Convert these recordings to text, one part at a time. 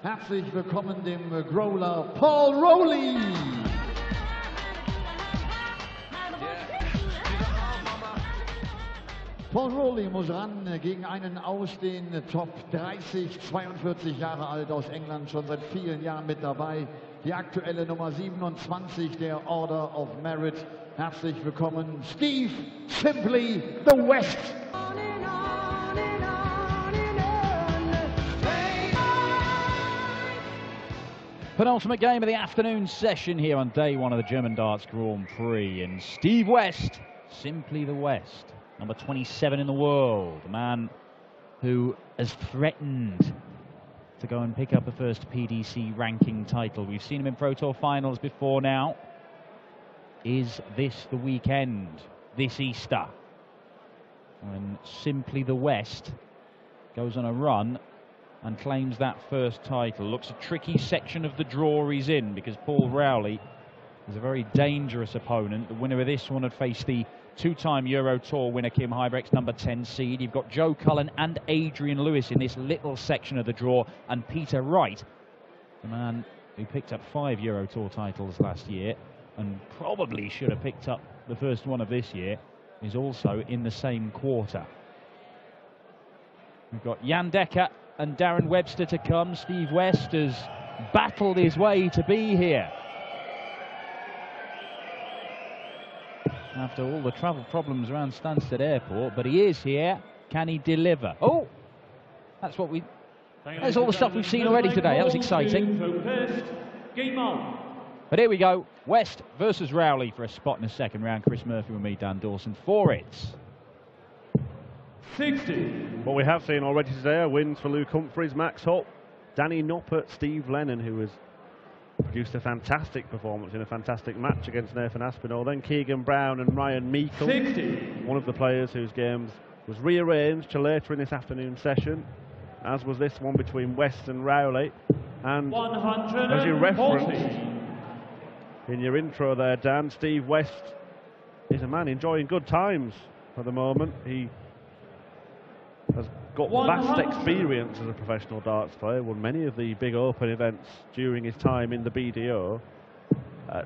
Herzlich willkommen dem Growler Paul Rowley. Paul Rowley muss ran gegen einen aus den Top 30, 42 Jahre alt, aus England, schon seit vielen Jahren mit dabei. Die aktuelle Nummer 27 der Order of Merit. Herzlich willkommen, Steve Simply the West. Penultimate game of the afternoon session here on day one of the German Darts Grand Prix. And Steve West, Simply the West, number 27 in the world, a man who has threatened to go and pick up a first PDC ranking title. We've seen him in Pro Tour finals before now. Is this the weekend, this Easter, when Simply the West goes on a run and claims that first title? Looks a tricky section of the draw he's in, because Paul Rowley is a very dangerous opponent. The winner of this one had faced the two-time Euro Tour winner Kim Huybrechts, number 10 seed. You've got Joe Cullen and Adrian Lewis in this little section of the draw, and Peter Wright, the man who picked up 5 Euro Tour titles last year and probably should have picked up the first one of this year, is also in the same quarter. We've got Jan Dekker and Darren Webster to come. Steve West has battled his way to be here after all the travel problems around Stansted Airport, but he is here. Can he deliver? Oh, that's what that's all the stuff we've seen already today. That was exciting. But here we go, West versus Rowley for a spot in the second round. Chris Murphy with me, Dan Dawson, for it. 60. What we have seen already today are wins for Luke Humphries, Max Hutt, Danny Noppert, Steve Lennon, who has produced a fantastic performance in a fantastic match against Nathan Aspinall. Then Keegan Brown and Ryan Meikle, 60. One of the players whose games was rearranged to later in this afternoon session, as was this one between West and Rowley. And as you referenced in your intro there, Dan, Steve West is a man enjoying good times for the moment. He has got vast experience as a professional darts player, won many of the big open events during his time in the BDO.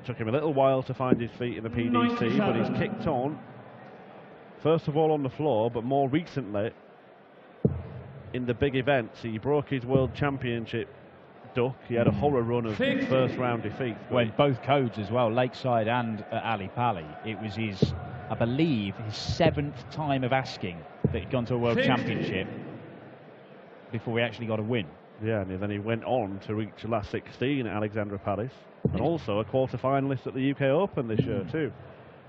Took him a little while to find his feet in the PDC, but he's kicked on, first of all on the floor, but more recently in the big events. He broke his World Championship duck. He had a horror run of first round defeats. Well, both codes as well, Lakeside and at Ali Pali. It was his, I believe, his 7th time of asking that he'd gone to a World Championship before he actually got a win. Yeah, and then he went on to reach the last 16 at Alexandra Palace, and also a quarter-finalist at the UK Open this year too.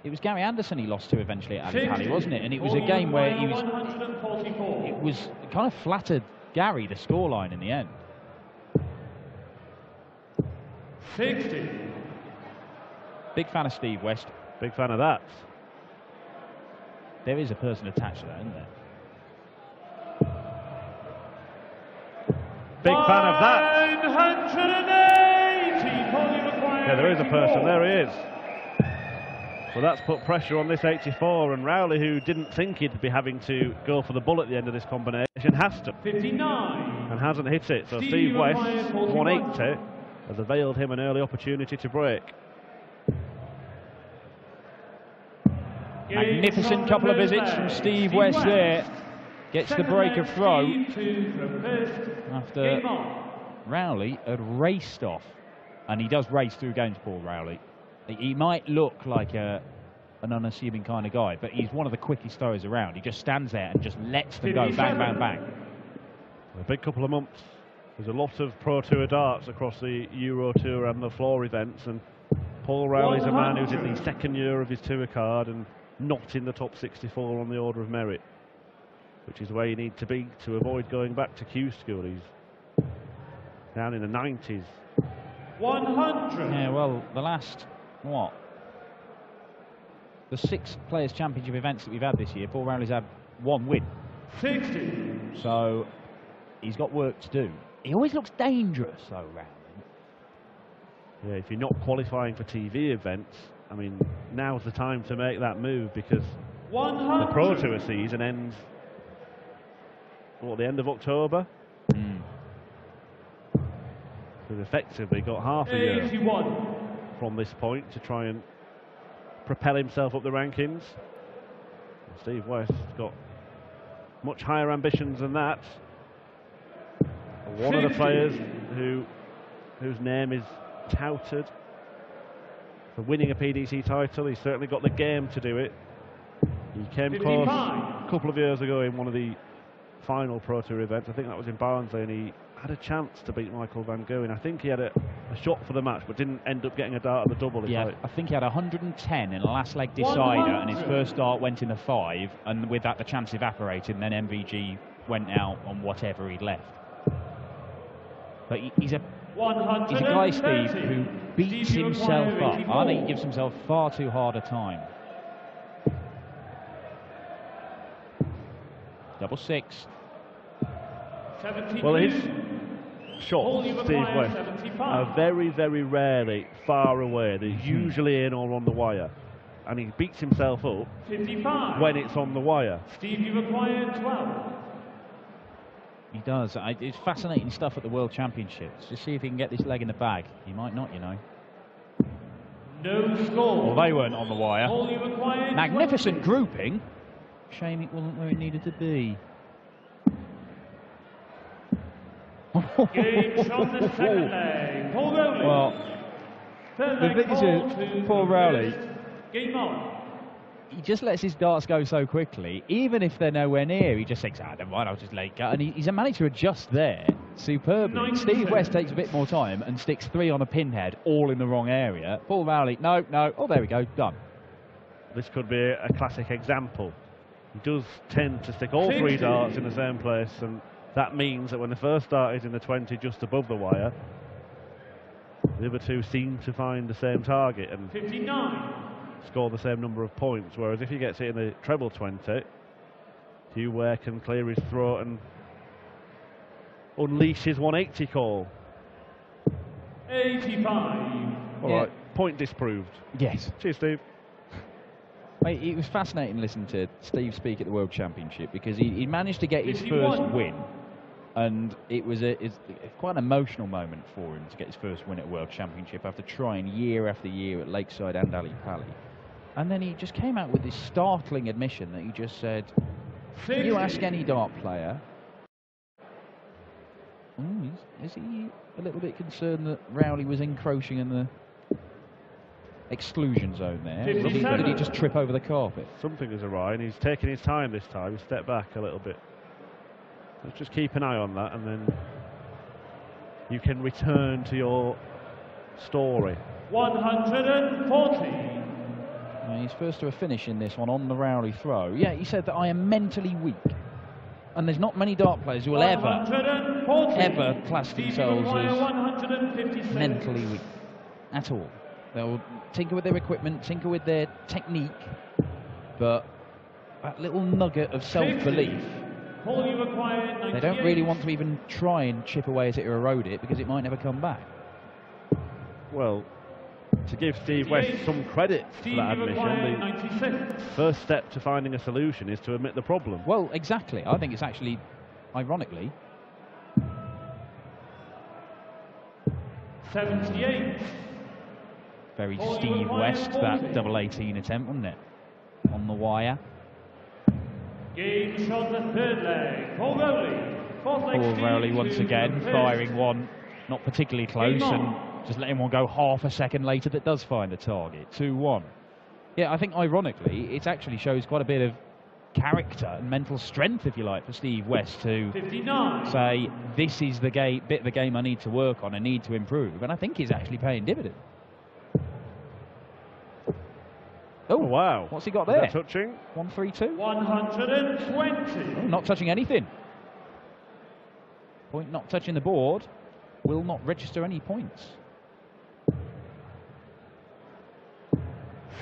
It was Gary Anderson he lost to eventually at Ali Pali, wasn't it? And it was a game where he was, it was kind of flattered Gary, the scoreline in the end. 60. Big fan of Steve West. Big fan of that. There is a person attached to that, isn't there? Big fan of that. 980. Yeah, there is a person. There he is. So that's put pressure on this 84, and Rowley, who didn't think he'd be having to go for the bull at the end of this combination, has to. 59. And hasn't hit it. So Steve West, 180, has availed him an early opportunity to break. Magnificent couple of visits from Steve West there. Gets the break of throw after Rowley had raced off. And he does race through games, Paul Rowley. He might look like an unassuming kind of guy, but he's one of the quickest throwers around. He just stands there and just lets them go bang, bang, bang. A big couple of months. There's a lot of Pro Tour darts across the Euro Tour and the floor events, and Paul Rowley's a man who's in the second year of his tour card and not in the top 64 on the order of merit, which is where you need to be to avoid going back to Q school. He's down in the 90s. 100. Yeah, well, the last, what? The 6 Players' Championship events that we've had this year, Paul Rowley's had 1 win. 60. So he's got work to do. He always looks dangerous, though, Rowley. Yeah, if you're not qualifying for TV events, I mean, now's the time to make that move, because 100. The Pro Tour season ends, what, the end of October? So he's effectively got half a year from this point to try and propel himself up the rankings. Steve West's got much higher ambitions than that. One of the players whose name is touted for winning a PDC title. He's certainly got the game to do it. He came close a couple of years ago in one of the final Pro Tour events. I think that was in Barnsley, and he had a chance to beat Michael van Gerwen. I think he had a shot for the match, but didn't end up getting a dart at the double. Yeah, I think he had 110 in the last leg decider, and his first dart went in the 5, and with that the chance evaporated, and then MVG went out on whatever he'd left. But he's a guy, Steve, who beats himself up. I think he gives himself far too hard a time. Double 6. Well, his shots, Steve West, are very, very rarely far away. They're usually in or on the wire. And he beats himself up when it's on the wire. Steve, you've acquired 12. He does. It's fascinating stuff at the World Championships. Just see if he can get this leg in the bag. He might not, you know. No score. Well, they weren't on the wire. Magnificent grouping. Shame it wasn't where it needed to be. Gauge on the second leg. Paul Rowley. Well, the thing is, Paul Rowley, Game on. he just lets his darts go so quickly. Even if they're nowhere near, he just thinks, never mind, I'll just let it go. And he's managed to adjust there superbly. Steve West takes a bit more time and sticks 3 on a pinhead, all in the wrong area. Paul Rowley, no. Oh, there we go, done. This could be a classic example. He does tend to stick all 3 darts in the same place, and that means that when the first dart is in the 20 just above the wire, the other 2 seem to find the same target and 59. Score the same number of points, whereas if he gets it in the treble 20, Hugh Ware can clear his throat and unleash his 180 call. 85. All right, point disproved. Yes. Cheers, Steve. Mate, it was fascinating listening to Steve speak at the World Championship, because he managed to get his first win, and it's quite an emotional moment for him to get his first win at World Championship after trying year after year at Lakeside and Ali Pali. And then he just came out with this startling admission that he just said, you ask any dart player, is he a little bit concerned that Rowley was encroaching in the exclusion zone there? Did he just trip over the carpet? Something is awry, and he's taking his time this time. He stepped back a little bit. Let's just keep an eye on that, and then you can return to your story. 140. He's first to a finish in this one on the Rowley throw. Yeah, he said that I am mentally weak. And there's not many dart players who will ever class themselves as mentally weak at all. They'll tinker with their equipment, tinker with their technique, but that little nugget of self-belief, they don't really want to even try and chip away at it or erode it, because it might never come back. Well, to give Steve West some credit for that admission, the first step to finding a solution is to admit the problem. Well, exactly. I think it's actually, ironically, 78. Very Steve West, that double 18 attempt, wasn't it? On the wire. Game shot the third leg. Paul Rowley. Paul Rowley once again firing one not particularly close and just letting one go half a second later that does find the target. 2-1. Yeah, I think ironically it actually shows quite a bit of character and mental strength, if you like, for Steve West to 59. say, this is the bit of the game I need to work on, I need to improve, and I think he's actually paying dividends. Oh, wow. What's he got there? Touching. 132. 120. Oh, not touching anything. Point not touching the board. Will not register any points.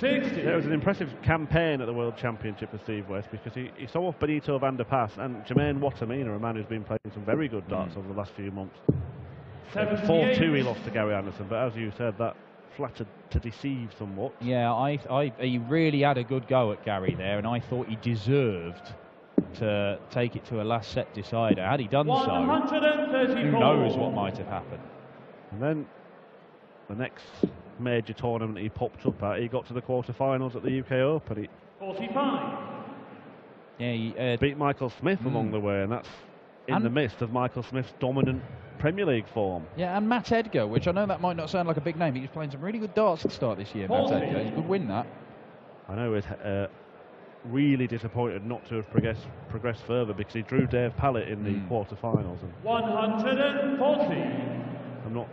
60. Yeah, it was an impressive campaign at the World Championship for Steve West, because he saw off Benito van der Pass and Jermaine Wattermina, a man who's been playing some very good darts over the last few months. 4-2 he lost to Gary Anderson, but as you said, that flattered to deceive somewhat. Yeah, he really had a good go at Gary there, and I thought he deserved to take it to a last set decider. Had he done so, who knows what might have happened. And then the next major tournament he popped up at, he got to the quarterfinals at the UK Open. 45. Yeah, he Beat Michael Smith along the way, and that's in the midst of Michael Smith's dominant Premier League form. Yeah, and Matt Edgar, which I know that might not sound like a big name, but he's playing some really good darts at the start this year, Matt Edgar. He could win that. I know he's really disappointed not to have progressed further, because he drew Dave Pallett in the quarterfinals. And 140. I'm not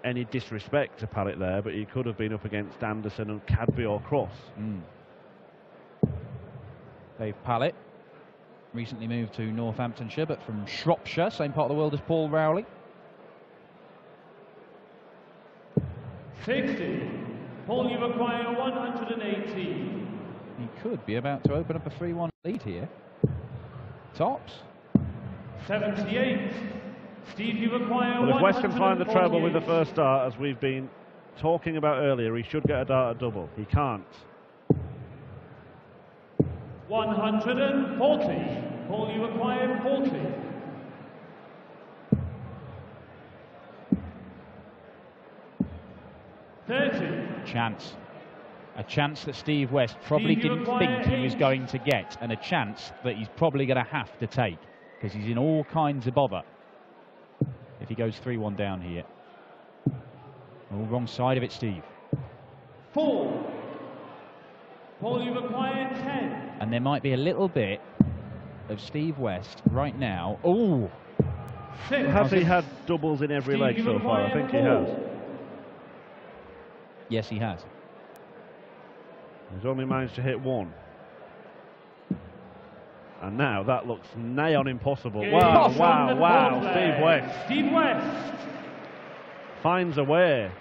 any disrespect to Pallett there, but he could have been up against Anderson and Cadby or Cross. Dave Pallett recently moved to Northamptonshire, but from Shropshire, same part of the world as Paul Rowley. 60. Paul, you require 118. He could be about to open up a 3-1 lead here. Tops. 78. Steve, you require 148. Well, if West can find the treble with the first dart, as we've been talking about earlier, he should get a dart at double. He can't. 140. Paul, you require 40. Chance. A chance that Steve West probably didn't think he was going to get, and a chance that he's probably going to have to take, because he's in all kinds of bother if he goes 3-1 down here. Oh, wrong side of it, Steve. 4. Paul, you require 10. And there might be a little bit of Steve West right now. Oh! Has he had doubles in every leg so far? I think he has. Yes, he has. He's only managed to hit one. And now that looks nigh on impossible. Wow, wow, wow. Steve West. Steve West Finds a way.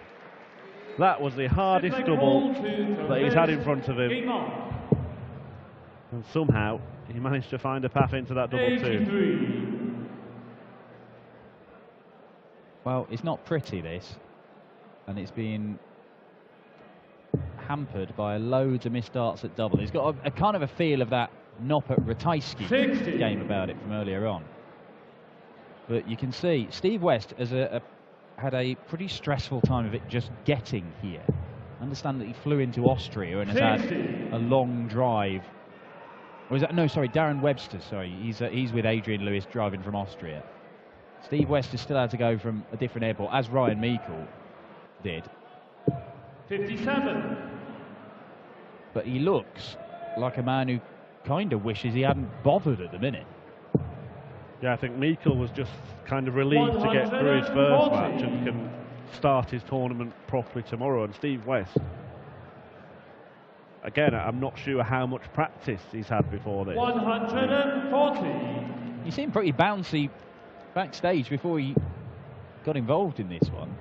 That was the hardest double that he's had in front of him. And somehow he managed to find a path into that double too. Well, it's not pretty, this. And it's been hampered by loads of missed darts at double. He's got a kind of a feel of that Noppert-Ratajski game about it from earlier on. But you can see Steve West has had a pretty stressful time of it just getting here. Understand that he flew into Austria and has had a long drive. Or is that, no, sorry, Darren Webster, sorry. He's with Adrian Lewis driving from Austria. Steve West has still had to go from a different airport, as Ryan Meikle did. 57. But he looks like a man who kind of wishes he hadn't bothered at the minute. Yeah, I think Meikle was just kind of relieved to get through his first match and can start his tournament properly tomorrow. And Steve West, again, I'm not sure how much practice he's had before this. 140. He seemed pretty bouncy backstage before he got involved in this one.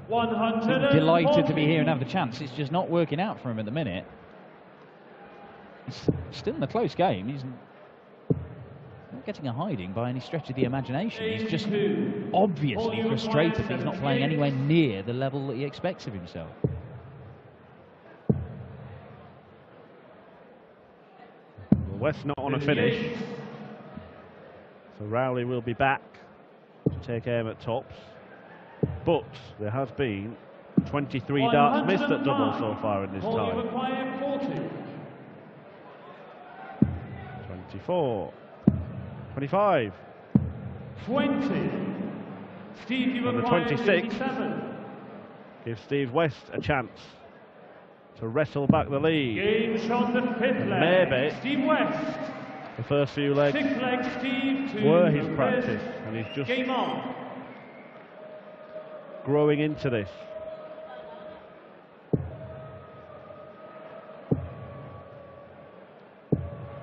140. Delighted to be here and have the chance. It's just not working out for him at the minute. It's still in a close game. He's not getting a hiding by any stretch of the imagination. He's just obviously frustrated that he's not playing anywhere near the level that he expects of himself. Well, West not on a finish. So Rowley will be back to take aim at tops. But there has been 23 darts missed at double so far in this time. 24, 25, 20. Steve, you and the 26 gives Steve West a chance to wrestle back the lead. Game shot the fifth leg. Maybe Steve West. The first few legs Leg, Steve, were his practice, and he's just game on. Growing into this.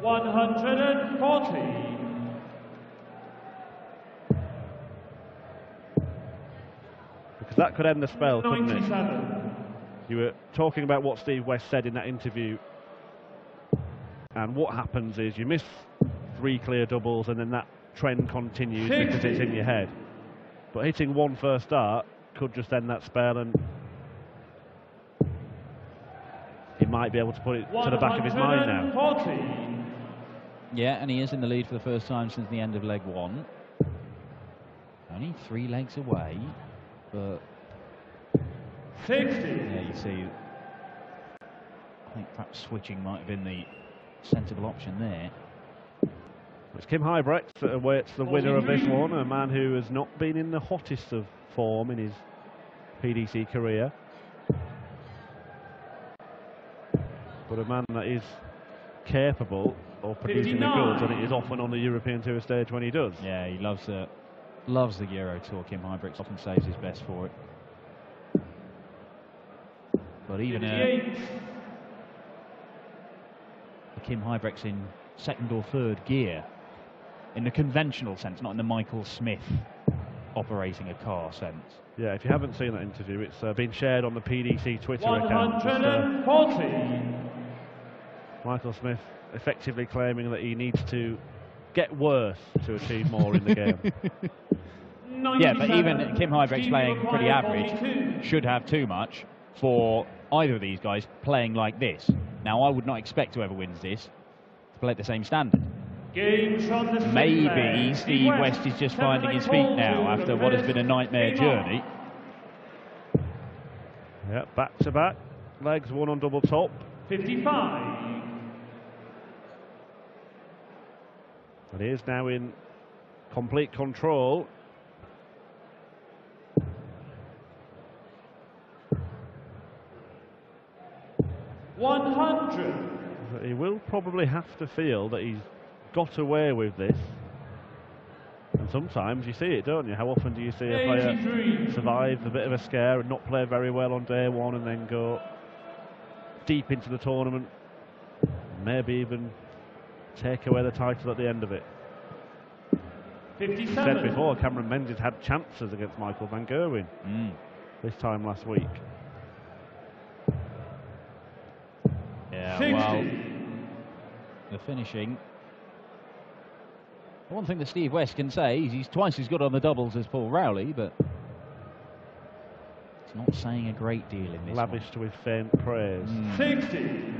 $140. Because that could end the spell, couldn't 97. it? You were talking about what Steve West said in that interview, and what happens is you miss 3 clear doubles and then that trend continues 50. because it's in your head. But hitting one first dart could just end that spell, and he might be able to put it to the back of his mind now. 140. Yeah, and he is in the lead for the first time since the end of leg 1. Only 3 legs away, but 60. yeah, you see, I think perhaps switching might have been the sensible option there. It's Kim Huybrechts that awaits the winner of this one, a man who has not been in the hottest of form in his PDC career, but a man that is capable of producing the goods, and it is often on the European Tour stage when he does. Yeah, he loves the Euro Tour. Kim Huybrechts often saves his best for it. But even Kim Huybrechts in second or third gear, in the conventional sense, not in the Michael Smith operating a car sense. Yeah, if you haven't seen that interview, it's been shared on the PDC Twitter account. 140. Michael Smith effectively claiming that he needs to get worse to achieve more in the game. Yeah, but even Kim Huybrechts playing pretty average should have too much for either of these guys playing like this. Now, I would not expect whoever wins this to play at the same standard. Maybe Steve West is just finding his feet now after what has been a nightmare journey. Yeah, back to back, legs one on double top. 55. And he is now in complete control. But he will probably have to feel that he's got away with this. And sometimes you see it, don't you? How often do you see a player survive a bit of a scare and not play very well on day one and then go deep into the tournament, maybe even take away the title at the end of it? 57. Said before, Cameron Menzies had chances against Michael van Gerwen this time last week. Yeah, 60. well, the finishing. One thing that Steve West can say is he's twice as good on the doubles as Paul Rowley, but it's not saying a great deal in this Lavished with faint praise. 60.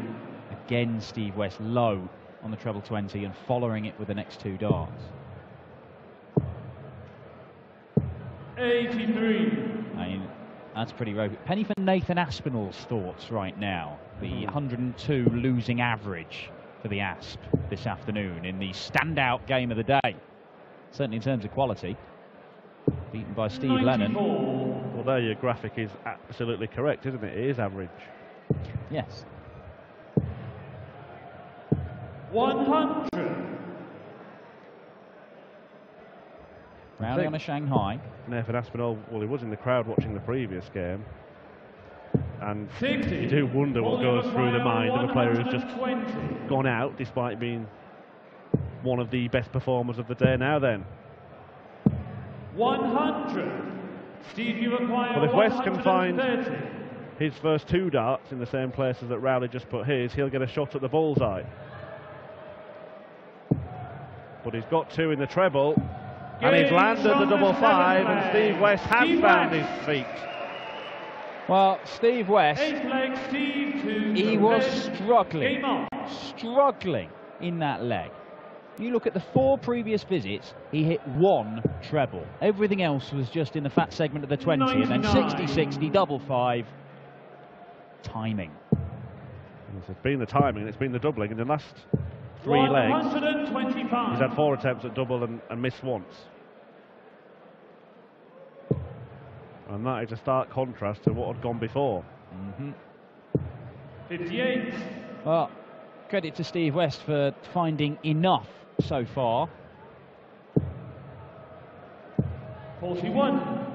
Again, Steve West low on the treble 20 and following it with the next 2 darts. 83. I mean, that's pretty rogue. Penny for Nathan Aspinall's thoughts right now. The 102 losing average for the Asp this afternoon in the standout game of the day. Certainly in terms of quality. Beaten by Steve 94. Lennon. Well, there your graphic is absolutely correct, isn't it? It is average. Yes. 100. Rowley on a Shanghai. Nathan Aspinall, well, he was in the crowd watching the previous game. And 60. you do wonder what goes through the mind of a player who's just gone out despite being one of the best performers of the day now then. 100. Steve, you require Well, if West can find 130. his first 2 darts in the same places that Rowley just put his, he'll get a shot at the bullseye. But he's got 2 in the treble, and he's landed the double 5, and Steve West has found his feet. Well, Steve West, Steve he was struggling in that leg. You look at the 4 previous visits, he hit 1 treble. Everything else was just in the fat segment of the 20, 99. And then 60-60, double 5. Timing. It's been the timing, it's been the doubling. In the last 3 legs, he's had 4 attempts at double and missed once. And that is a stark contrast to what had gone before. 58. Well, credit to Steve West for finding enough so far. 41.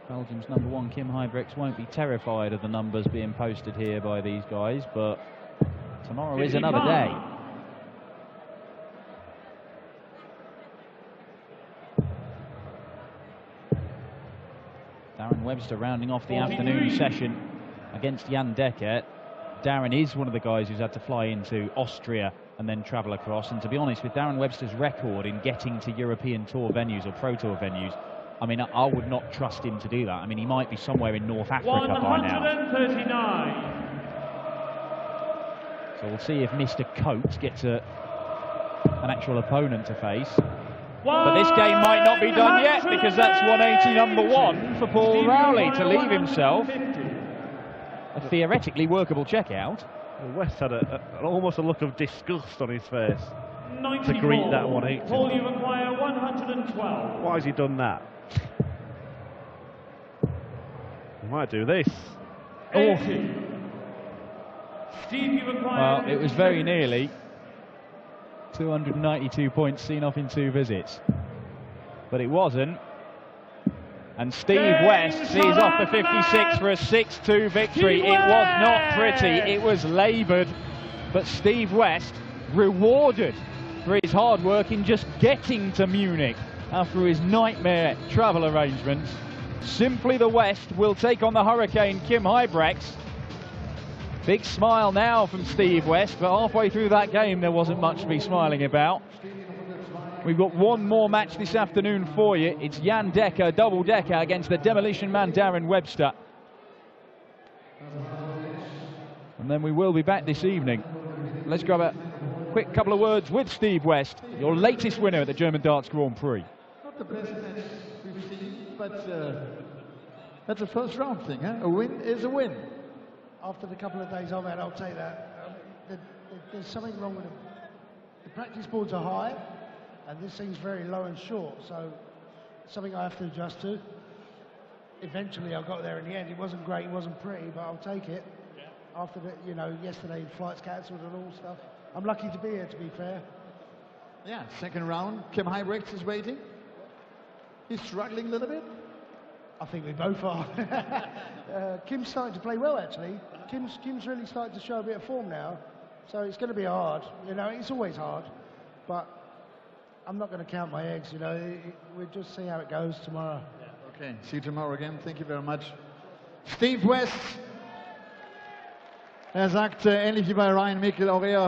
Belgium's number 1, Kim Huybrechts, won't be terrified of the numbers being posted here by these guys, but tomorrow 55. Is another day. Darren Webster rounding off the 43. afternoon session against Jan Decker. Darren is one of the guys who's had to fly into Austria and then travel across. And to be honest, with Darren Webster's record in getting to European Tour venues or Pro Tour venues, I mean, I would not trust him to do that. I mean, he might be somewhere in North Africa by now. 139. So we'll see if Mr. Coates gets a an actual opponent to face. But this game might not be done yet, because that's 180 number 1 for Paul Rowley to leave himself. A theoretically workable checkout. Well, West had almost a look of disgust on his face to greet that 180. Paul, you require 112. Why has he done that? He might do this. Oh. Steve, you require... Well, it was very nearly 292 points seen off in 2 visits. But it wasn't. And Steve West sees off the 56 for a 6-2 victory. It was not pretty, it was laboured. But Steve West rewarded for his hard work in just getting to Munich after his nightmare travel arrangements. Simply the West will take on the Hurricane Kim Huybrechts. Big smile now from Steve West, but halfway through that game there wasn't much to be smiling about. We've got one more match this afternoon for you. It's Jan Decker, double-decker, against the Demolition Man Darren Webster. And then we will be back this evening. Let's grab a quick couple of words with Steve West, your latest winner at the German Darts Grand Prix. Not the best match we've seen, but that's a first round thing, huh? A win is a win. After the couple of days I've had, I'll take that. There's something wrong with the practice boards are high, and this thing's very low and short, so something I have to adjust to. Eventually I got there in the end. It wasn't great, it wasn't pretty, but I'll take it. Yeah. After the, you know, yesterday flights cancelled and all stuff. I'm lucky to be here, to be fair. Yeah, second round. Kim Huybrechts is waiting. He's struggling a little bit. I think we both are. Kim's starting to play well, actually. Kim's really starting to show a bit of form now. So it's going to be hard. You know, it's always hard. But I'm not going to count my eggs, you know. We'll just see how it goes tomorrow. Yeah. Okay, see you tomorrow again. Thank you very much. Steve West. Sagt, ähnlich wie bei Ryan Mickel, auch er